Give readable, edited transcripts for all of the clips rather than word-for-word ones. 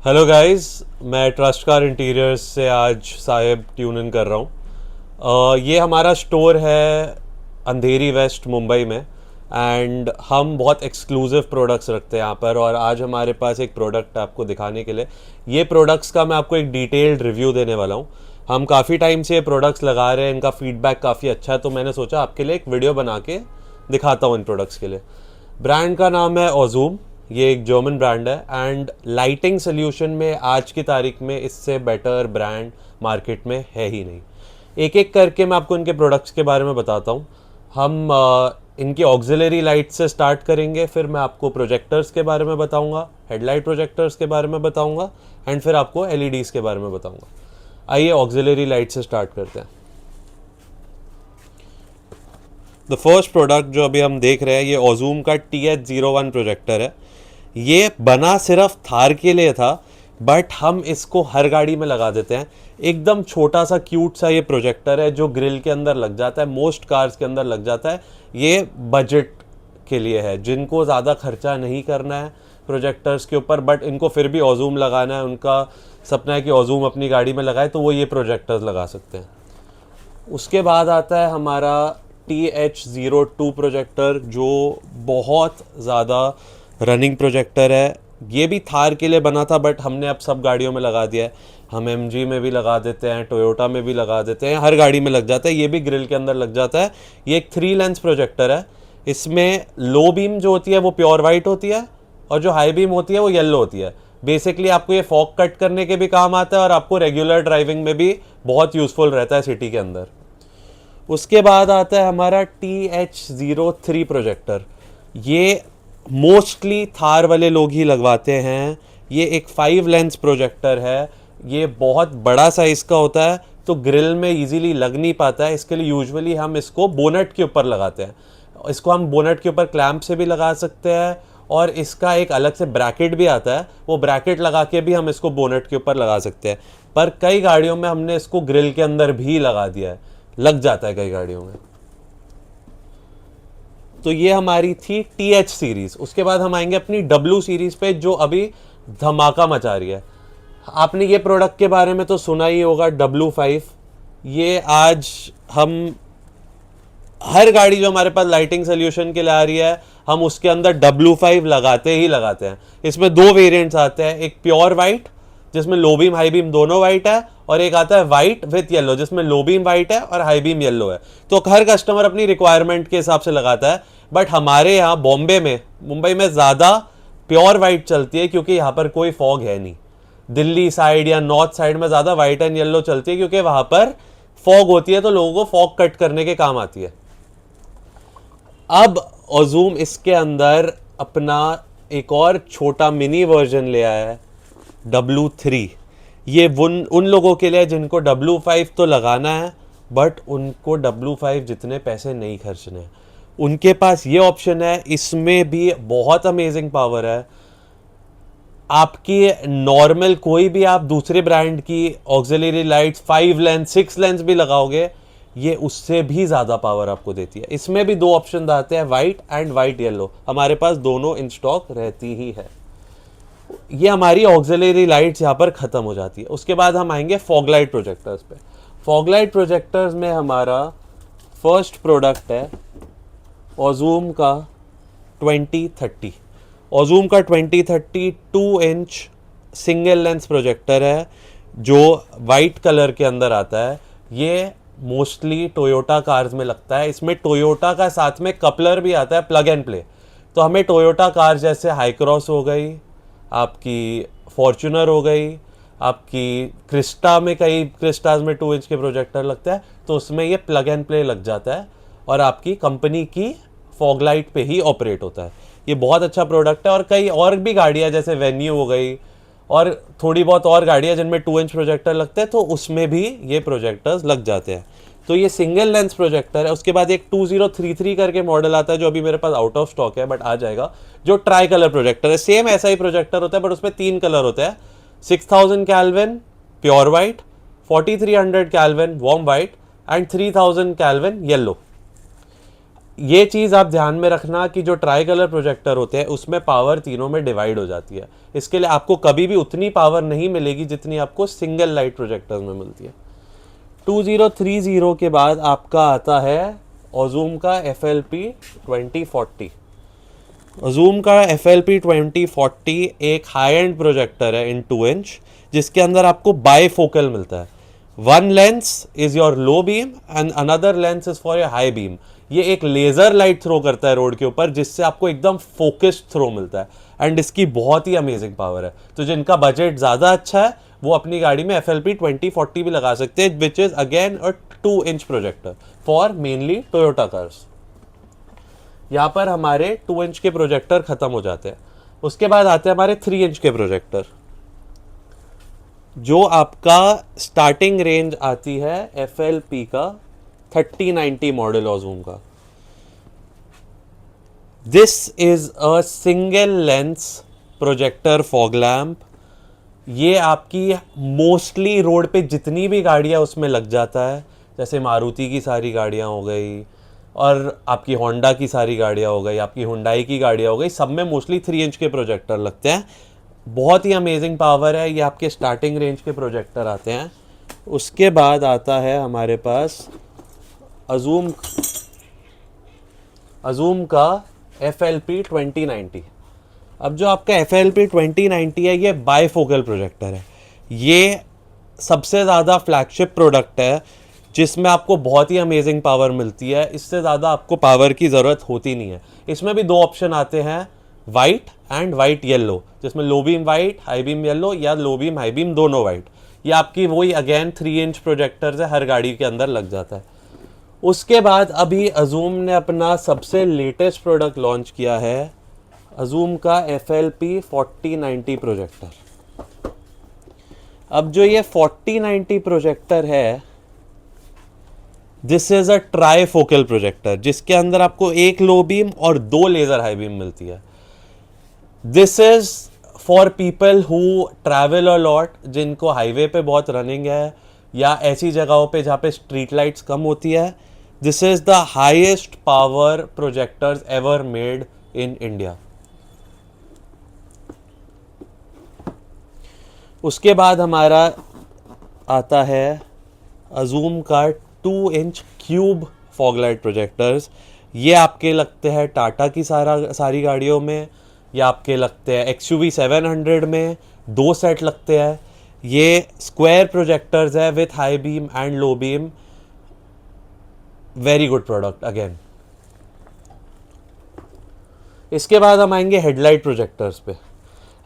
Hello guys, मैं trust car interiors से आज साहिब ट्यून इन कर रहा हूँ। ये हमारा स्टोर है अंधेरी वेस्ट मुंबई में। एंड हम बहुत एक्सक्लूसिव प्रोडक्ट्स रखते हैं यहाँ पर, और आज हमारे पास एक प्रोडक्ट है आपको दिखाने के लिए। ये प्रोडक्ट्स का मैं आपको एक डिटेल्ड रिव्यू देने वाला हूँ। हम काफ़ी टाइम से ये प्रोडक्ट्स लगा रहे हैं, इनका फीडबैक काफ़ी अच्छा है, तो मैंने सोचा आपके लिए एक वीडियो बना के दिखाता हूँ इन प्रोडक्ट्स के लिए। ब्रांड का नाम है ओजूम। ये एक जर्मन ब्रांड है एंड लाइटिंग सोल्यूशन में आज की तारीख में इससे बेटर ब्रांड मार्केट में है ही नहीं। एक एक करके मैं आपको इनके प्रोडक्ट्स के बारे में बताता हूँ। हम इनकी ऑक्सिलरी लाइट से स्टार्ट करेंगे, फिर मैं आपको प्रोजेक्टर्स के बारे में बताऊँगा, हेडलाइट प्रोजेक्टर्स के बारे में बताऊँगा, एंड फिर आपको एलईडीज़ के बारे में बताऊँगा। आइए ऑक्सिलरी लाइट से स्टार्ट करते हैं। द फर्स्ट प्रोडक्ट जो अभी हम देख रहे हैं, ये ओजूम का TH01 प्रोजेक्टर है। ये बना सिर्फ थार के लिए था, बट हम इसको हर गाड़ी में लगा देते हैं। एकदम छोटा सा क्यूट सा ये प्रोजेक्टर है जो ग्रिल के अंदर लग जाता है, मोस्ट कार्स के अंदर लग जाता है। ये बजट के लिए है, जिनको ज़्यादा खर्चा नहीं करना है प्रोजेक्टर्स के ऊपर, बट इनको फिर भी ओजूम लगाना है, उनका सपना है कि ओजूम अपनी गाड़ी में लगाए, तो वो ये प्रोजेक्टर्स लगा सकते हैं। उसके बाद आता है हमारा TH02 प्रोजेक्टर, जो बहुत ज़्यादा रनिंग प्रोजेक्टर है। ये भी थार के लिए बना था, बट हमने अब सब गाड़ियों में लगा दिया है। हम MG में भी लगा देते हैं, टोयोटा में भी लगा देते हैं, हर गाड़ी में लग जाता है। ये भी ग्रिल के अंदर लग जाता है। ये एक 3 लेंस प्रोजेक्टर है। इसमें लो बीम जो होती है वो प्योर वाइट होती है, और जो हाई बीम होती है वो येलो होती है। बेसिकली आपको ये फॉग कट करने के भी काम आता है, और आपको रेगुलर ड्राइविंग में भी बहुत यूज़फुल रहता है सिटी के अंदर। उसके बाद आता है हमारा TH03 प्रोजेक्टर। ये मोस्टली थार वाले लोग ही लगवाते हैं। ये एक 5 लेंस प्रोजेक्टर है। ये बहुत बड़ा साइज़ का होता है, तो ग्रिल में इजीली लग नहीं पाता है। इसके लिए यूजुअली हम इसको बोनट के ऊपर लगाते हैं। इसको हम बोनट के ऊपर क्लैंप से भी लगा सकते हैं, और इसका एक अलग से ब्रैकेट भी आता है, वो ब्रैकेट लगा के भी हम इसको बोनट के ऊपर लगा सकते हैं। पर कई गाड़ियों में हमने इसको ग्रिल के अंदर भी लगा दिया है, लग जाता है कई गाड़ियों में। तो ये हमारी थी TH सीरीज। उसके बाद हम आएंगे अपनी W सीरीज पे, जो अभी धमाका मचा रही है। आपने ये प्रोडक्ट के बारे में तो सुना ही होगा, W5। ये आज हम हर गाड़ी जो हमारे पास लाइटिंग सोल्यूशन के लिए आ रही है, हम उसके अंदर W5 लगाते ही लगाते हैं। इसमें 2 वेरिएंट्स आते हैं, एक प्योर वाइट जिसमें लो बीम हाई बीम दोनों वाइट है, और एक आता है वाइट विथ येलो जिसमें लो बीम वाइट है और हाई बीम येलो है। तो हर कस्टमर अपनी रिक्वायरमेंट के हिसाब से लगाता है, बट हमारे यहाँ बॉम्बे में, मुंबई में ज़्यादा प्योर वाइट चलती है, क्योंकि यहाँ पर कोई फॉग है नहीं। दिल्ली साइड या नॉर्थ साइड में ज़्यादा वाइट एंड येलो चलती है, क्योंकि वहाँ पर फॉग होती है, तो लोगों को फॉग कट करने के काम आती है। अब ओजूम इसके अंदर अपना एक और छोटा मिनी वर्जन ले आया है, W3। ये उन लोगों के लिए जिनको W5 तो लगाना है, बट उनको W5 जितने पैसे नहीं खर्चने हैं, उनके पास ये ऑप्शन है। इसमें भी बहुत अमेजिंग पावर है। आपकी नॉर्मल कोई भी आप दूसरे ब्रांड की ऑक्सिलरी लाइट्स 5 लेंस 6 लेंस भी लगाओगे, ये उससे भी ज़्यादा पावर आपको देती है। इसमें भी 2 ऑप्शन आते हैं, वाइट एंड वाइट येलो। हमारे पास दोनों इन स्टॉक रहती ही है। ये हमारी ऑक्सिलरी लाइट्स यहाँ पर ख़त्म हो जाती है। उसके बाद हम आएंगे फॉग लाइट प्रोजेक्टर्स पे। फॉग लाइट प्रोजेक्टर्स में हमारा फर्स्ट प्रोडक्ट है ओजूम का 2030। ओजूम का 2030 2 इंच सिंगल लेंस प्रोजेक्टर है, जो वाइट कलर के अंदर आता है। ये मोस्टली टोयोटा कार्स में लगता है। इसमें टोयोटा का साथ में कपलर भी आता है, प्लग एंड प्ले। तो हमें टोयोटा कार जैसे हाई क्रॉस हो गई, आपकी फॉर्च्यूनर हो गई, आपकी क्रिस्टा में, कई क्रिस्टाज में 2 इंच के प्रोजेक्टर लगते हैं, तो उसमें ये प्लग एंड प्ले लग जाता है, और आपकी कंपनी की फॉग लाइट पे ही ऑपरेट होता है। ये बहुत अच्छा प्रोडक्ट है। और कई और भी गाड़ियाँ जैसे वेन्यू हो गई, और थोड़ी बहुत और गाड़ियाँ जिनमें 2 इंच प्रोजेक्टर लगते हैं, तो उसमें भी ये प्रोजेक्टर्स लग जाते हैं। तो ये सिंगल लेंस प्रोजेक्टर है। उसके बाद एक 2033 करके मॉडल आता है, जो अभी मेरे पास आउट ऑफ स्टॉक है, बट आ जाएगा, जो ट्राई कलर प्रोजेक्टर है। सेम ऐसा ही प्रोजेक्टर होता है, बट उसमें 3 कलर होते हैं। 6000 kelvin pure white, 4300 kelvin warm white, and 3000 kelvin yellow. ये चीज़ आप ध्यान में रखना कि जो ट्राई कलर प्रोजेक्टर होते हैं उसमें पावर तीनों में डिवाइड हो जाती है। इसके लिए आपको कभी भी उतनी पावर नहीं मिलेगी जितनी आपको सिंगल लाइट प्रोजेक्टर में मिलती है। 2030 के बाद आपका आता है ओजूम का FLP 2040। ओजूम का FLP 2040 एक हाई एंड प्रोजेक्टर है इन 2 इंच, जिसके अंदर आपको बाईफोकल मिलता है। One lens is your low beam and another lens is for your high beam. ये एक लेजर लाइट थ्रो करता है रोड के ऊपर, जिससे आपको एकदम फोकस्ड थ्रो मिलता है एंड इसकी बहुत ही अमेजिंग पावर है। तो जिनका बजट ज़्यादा अच्छा है वो अपनी गाड़ी में FLP 2040 भी लगा सकते हैं, which is again a 2 inch projector for mainly Toyota cars. यहाँ पर हमारे 2 इंच के प्रोजेक्टर खत्म हो जाते हैं। उसके बाद आते हैं हमारे 3 इंच के प्रोजेक्टर, जो आपका स्टार्टिंग रेंज आती है FLP का 3090 मॉडल ओजूम का। This is a single lens projector fog lamp. ये आपकी मोस्टली रोड पे जितनी भी गाड़ियाँ उसमें लग जाता है, जैसे मारुति की सारी गाड़ियाँ हो गई और आपकी होंडा की सारी गाड़ियाँ हो गई, आपकी हुंडई की गाड़ियाँ हो गई, सब में मोस्टली 3 इंच के प्रोजेक्टर लगते हैं। बहुत ही अमेजिंग पावर है। ये आपके स्टार्टिंग रेंज के प्रोजेक्टर आते हैं। उसके बाद आता है हमारे पास अजूम का FLP 2090। अब जो आपका FLP 2090 है ये बाईफोकल प्रोजेक्टर है। ये सबसे ज़्यादा फ्लैगशिप प्रोडक्ट है जिसमें आपको बहुत ही अमेजिंग पावर मिलती है। इससे ज़्यादा आपको पावर की ज़रूरत होती नहीं है। इसमें भी 2 ऑप्शन आते हैं, वाइट एंड वाइट येलो, जिसमें low beam white high beam yellow या लो बीम हाई बीम दोनों वाइट। ये आपकी वही अगेन 3 इंच प्रोजेक्टर है, हर गाड़ी के अंदर लग जाता है। उसके बाद अभी अजूम ने अपना सबसे लेटेस्ट प्रोडक्ट लॉन्च किया है, अजूम का FLP 4090 प्रोजेक्टर। अब जो ये 4090 प्रोजेक्टर है, this is a trifocal projector, जिसके अंदर आपको एक लो बीम और 2 लेजर हाई बीम मिलती है। This is for people who travel a lot, जिनको हाईवे पे बहुत रनिंग है या ऐसी जगहों पे जहाँ पे स्ट्रीट लाइट्स कम होती है। This is the highest power projectors ever made in India. उसके बाद हमारा आता है अजूम का 2 इंच क्यूब फॉगलाइट प्रोजेक्टर्स। ये आपके लगते हैं टाटा की सारी गाड़ियों में, या आपके लगते हैं XUV 700 में 2 सेट लगते हैं। ये स्क्वायर प्रोजेक्टर्स है with high beam and low beam. Very good product again. इसके बाद हम आएंगे हेडलाइट प्रोजेक्टर्स पे।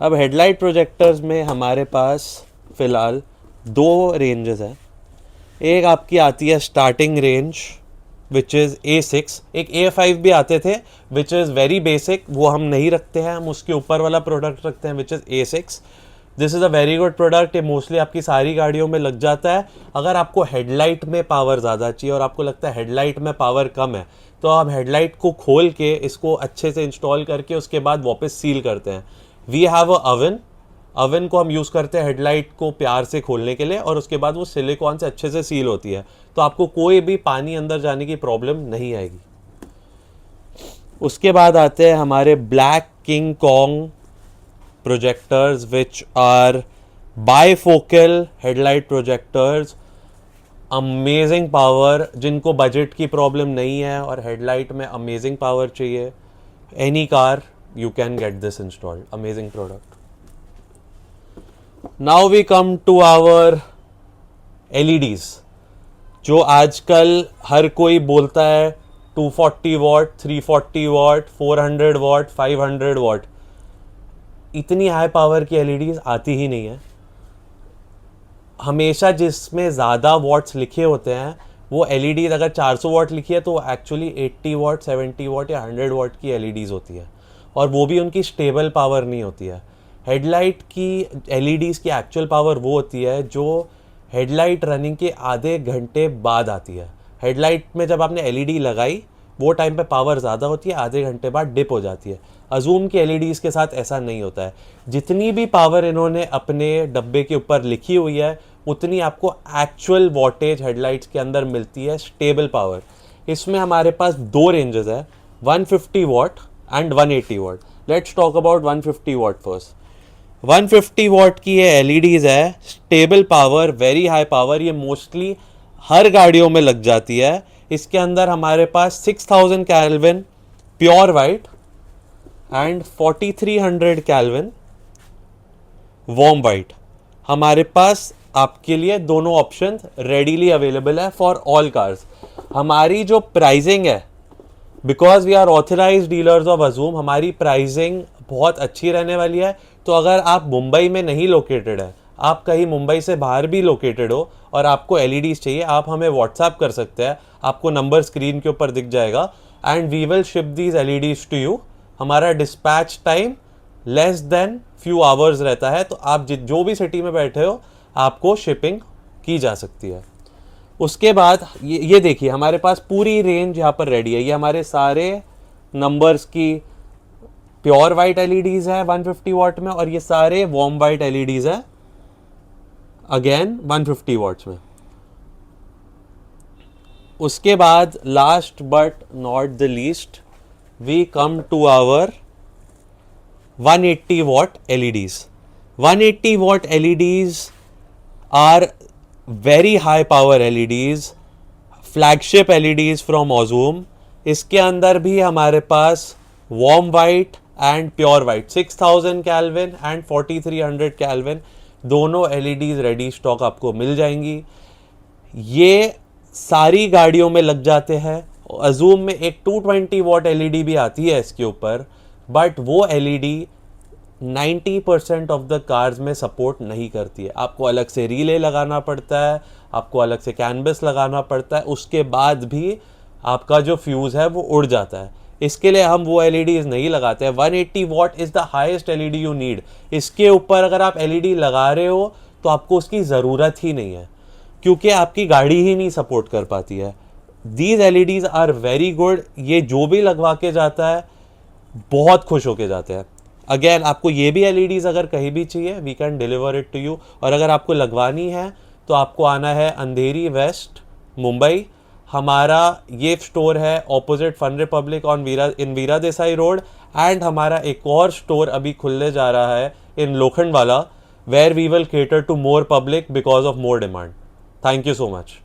अब हेडलाइट प्रोजेक्टर्स में हमारे पास फ़िलहाल 2 रेंजेस हैं। एक आपकी आती है starting range which is A6, एक A5 भी आते थे विच इज़ वेरी बेसिक, वो हम नहीं रखते हैं, हम उसके ऊपर वाला प्रोडक्ट रखते हैं which is A6। This is a very good product. ये मोस्टली आपकी सारी गाड़ियों में लग जाता है। अगर आपको हेडलाइट में पावर ज़्यादा चाहिए और आपको लगता है हेडलाइट में पावर कम है, तो आप हेडलाइट को खोल के इसको अच्छे से इंस्टॉल करके उसके बाद वापस सील करते हैं। वी हैव अ अवन को हम यूज़ करते हैं हेडलाइट को प्यार से खोलने के लिए, और उसके बाद वो सिलिकॉन से अच्छे से सील होती है, तो आपको कोई भी पानी अंदर जाने की प्रॉब्लम नहीं आएगी। उसके बाद आते हैं हमारे black King Kong projectors which are bifocal headlight projectors. Amazing power, जिनको बजट की प्रॉब्लम नहीं है और हेडलाइट में अमेजिंग पावर चाहिए, any car you can get this installed. Amazing product. Now we come to our LEDs, जो आजकल हर कोई बोलता है 240 वॉट, 340 वॉट, 400 वॉट, 500 वॉट। इतनी हाई पावर की LEDs आती ही नहीं है। हमेशा जिसमें ज़्यादा वॉट्स लिखे होते हैं वो LEDs, अगर 400 वॉट लिखी है तो एक्चुअली 80 वॉट, 70 वॉट या 100 वॉट की LEDs होती है, और वो भी उनकी स्टेबल पावर नहीं होती है। हेडलाइट की LEDs की एक्चुअल पावर वो होती है जो हेडलाइट रनिंग के आधे घंटे बाद आती है। हेडलाइट में जब आपने LED लगाई वो टाइम पे पावर ज़्यादा होती है, आधे घंटे बाद डिप हो जाती है। अजूम की LEDs के साथ ऐसा नहीं होता है। जितनी भी पावर इन्होंने अपने डब्बे के ऊपर लिखी हुई है उतनी आपको एक्चुअल वॉटेज हेडलाइट्स के अंदर मिलती है, स्टेबल पावर। इसमें हमारे पास दो रेंजेस है, 150 watt and 180 watt. Let's talk about 150 watt first. 150 watt की ये एलईडीज है, stable power, very high power, ये मोस्टली हर गाड़ियों में लग जाती है। इसके अंदर हमारे पास 6000 kelvin pure white and 4300 kelvin warm white हमारे पास आपके लिए दोनों ऑप्शन रेडीली अवेलेबल है फॉर ऑल कार्स। हमारी जो प्राइसिंग है, because we are authorised dealers of अजूम, हमारी प्राइसिंग बहुत अच्छी रहने वाली है। तो अगर आप मुंबई में नहीं लोकेटेड है, आप कहीं मुंबई से बाहर भी लोकेटेड हो और आपको एलईडीज चाहिए, आप हमें व्हाट्सएप कर सकते हैं। आपको नंबर स्क्रीन के ऊपर दिख जाएगा and we will ship these LEDs to you. हमारा dispatch time less than few hours रहता है, तो आप जो भी सिटी में बैठे हो आपको शिपिंग की जा सकती है। उसके बाद ये देखिए हमारे पास पूरी रेंज यहाँ पर रेडी है। ये हमारे सारे नंबर्स की प्योर वाइट एलईडीज है 150 वॉट में, और ये सारे वार्म वाइट एलईडीज है अगेन 150 वॉट्स में। उसके बाद last but not the least we come to our 180 watt LEDs. 180 watt LEDs are very high power LEDs, flagship LEDs from Ozone. इसके अंदर भी हमारे पास warm white and pure white 6000 Kelvin and 4300 Kelvin दोनों LEDs ready stock आपको मिल जाएंगी। ये सारी गाड़ियों में लग जाते हैं। अजूम में एक 220 वॉट LED भी आती है इसके ऊपर, बट वो LED 90% ऑफ द कार्स में सपोर्ट नहीं करती है। आपको अलग से रिले लगाना पड़ता है, आपको अलग से कैनवस लगाना पड़ता है, उसके बाद भी आपका जो फ्यूज़ है वो उड़ जाता है। इसके लिए हम वो LEDs नहीं लगाते हैं। 180 what is the highest LED you need. इसके ऊपर अगर आप LED लगा रहे हो तो आपको उसकी ज़रूरत ही नहीं है, क्योंकि आपकी गाड़ी ही नहीं सपोर्ट कर पाती है। These LEDs are very good. ये जो भी लगवा के जाता है बहुत खुश होके जाते हैं। अगेन आपको ये भी LEDs अगर कहीं भी चाहिए, we can deliver it to you. और अगर आपको लगवानी है तो आपको आना है अंधेरी वेस्ट मुंबई। हमारा ये स्टोर है opposite fun republic on Veera Desai road, and हमारा एक और स्टोर अभी खुलने जा रहा है in Lokhandwala, where we will cater to more public because of more demand. Thank you so much.